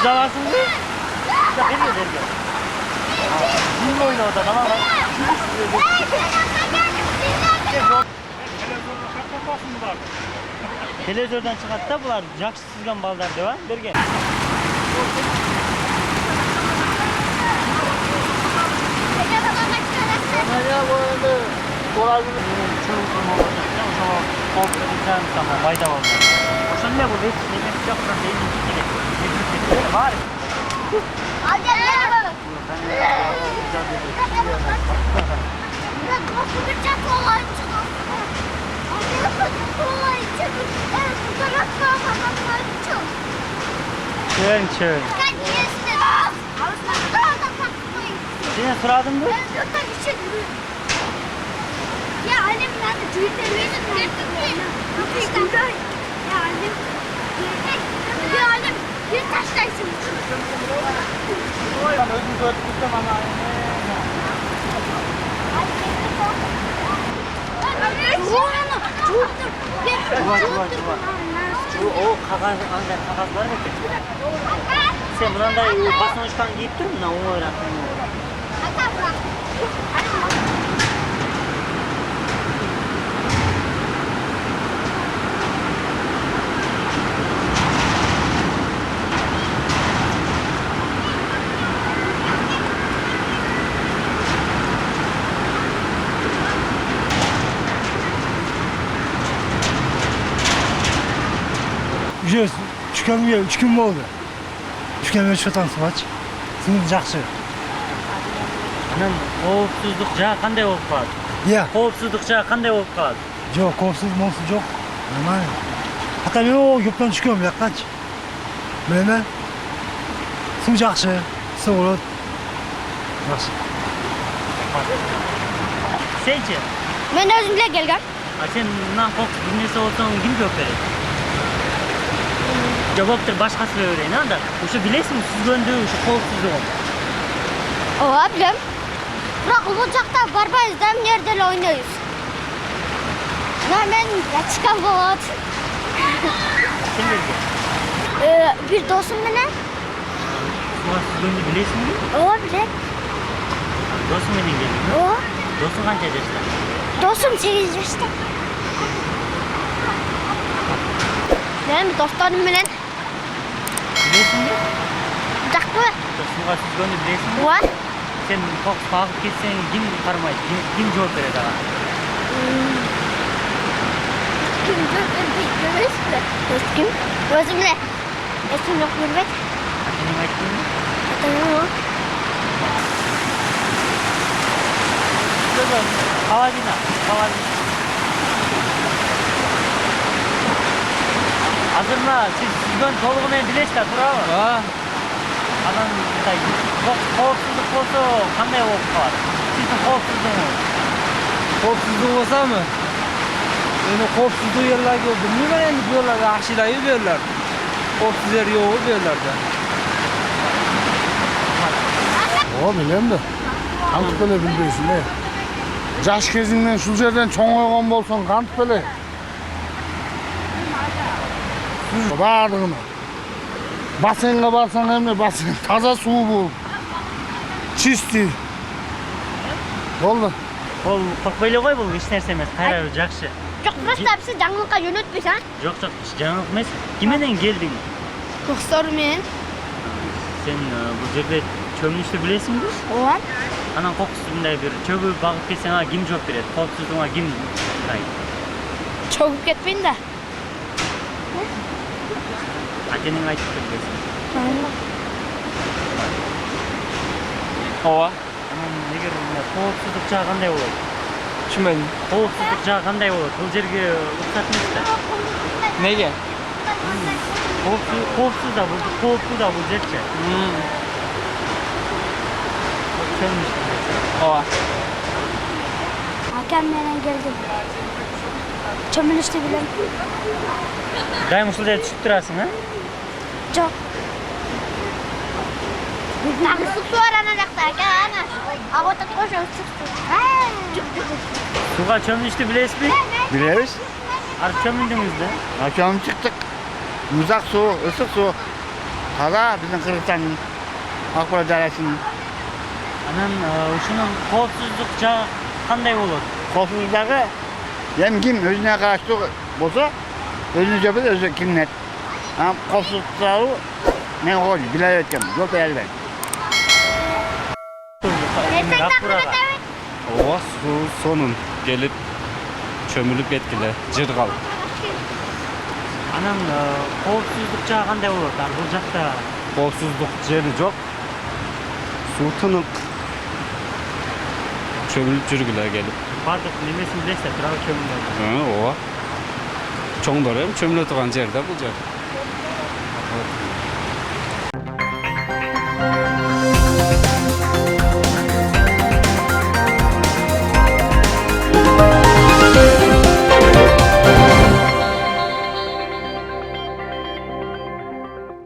Uzamazsın mı? Geliyor. Bununla oyna orada, tamam mı? Televizyondan çıkarttı bular. Жақсы сызған балдар devam. Берге. Çön. Seni soradım mı? Ya annem ben de tweetlerimi ya annem bir taşlaysın. O kağız var mı? Sen buradan basın uçtan giyip durun da onu öğrensin. Жүз, үч күн болды. Түшкенмен шотан субач. Сынып жақсы. Анан коопсуздук жагы кандай болуп калат? Иә. Коопсуздук жагы кандай болуп калат? Жоқ, коопсуз монсу жоқ. Нормально. Ата мен о юптан түшкөнмүн бияққачы. Менен суу жақсы, суу болот. Жақсы. Сенчи? Ben özümle geldim. Sen мындан коопсуз бир нерсе болсоң ким жооп берет? Жооптур башкасы берейин анда. Ошо билесиңби сүзгөндү, ошо коопсуздугун? Ооба билем. Бирок бул жакта барбайбыз да, эмне жерде эле ойнойбуз. Мен ячкам болот. Кимдерге? Bir досум менен. Сууга сүзгөндү билесиңби? Ооба билем. Досуң менен келдиң? Ооба. Досуң канча жашта? Досум 8 жашта. Мен досторум менен. Билесиңби? Жакпы? Сууга сүзгөндү билесиңби? Ооба. Sen koks bağıp ketsen kim karmaydı? Kim cevap verir daha? Kim Kim? Özümle. Esim yok Mürvet. Senin ayıttın mı? Atanım yok. Kaladina. Hazırla, siz sizden toluğunu bilesizler, bravo. Adam koopsuzluk bolsa qanday болуп калат? Sizdin koopsuzluğunuz. Koopsuzluğu olsa mı? Yani koopsuzluğu yerlerge bilmiyorum endi bu yerlerge aşilayı verirler. Koopsuz yer yoğu verirler de. O bilem de. Kantıp böyle bildirsin de. Jaş kezinden şu yerden çoğun bolson kantıp böyle. Bardığına. Basenga barsan hem basen taza su bul. Çisti. Oldu. Ол қорқпайлы ғой бұл еш нәрсе емес, қайрары жақсы. Жоқ, просто бізді жаңылыққа жөнелтпейсің, Жоқ, жаңалық емес. Кімменен келдің? достарыммен. Сен бұл жерде чөмүнүштү білесің бе? Ооба. Анан қоқсызындай бір чөгү багып кетсең, ким жооп берет? Коопсуздугуңа ким карайт? Çabuk кетпейін да. Атеңиң айтып бересиң. Ооба. Анан эгер коопсуздук жагы кандай болот? Түшүнбөдүм. Коопсуздук жагы кандай болот? Бул жерге уруксат эмес да. Неге? Коопсуз да бул жерчи. Ооба. Akam менен келдим. Çömülüştü bilem. Дайым ушул жерде түшүп турасың, а? Жоқ. Тағы су бар ана жақта, ака, ана. Ағота қоша ыстық су. Суга чөмүлүштү билесизби? Bileriz. Ар чөмүлдүңүз да? Akşam çıktık. Uzak su, ısık su. Taza bizim Kırgızstan'ın Akbara Dairesi'nin Анан ушунун коопсуздук жагы кандай болот? kopsuzluğu hem kim özüne karşı olsa özünü cebede özü kimler. Ama kopsuzluğu ne olur bile etkem. Yok yani ben. Акбурага. Ova su sonun gelip çömülüp etkile, cırgal. Анан коопсуздук жагы кандай болот? Бул жакта Kolsuzluk jeri yok. Su tınık. Çömülüp jürgüle gelip. бардык немесин билесиз, туурабы чөмүлдөрдү. Ova. Çoğunları hem çömülü tuğan jerde bu yer.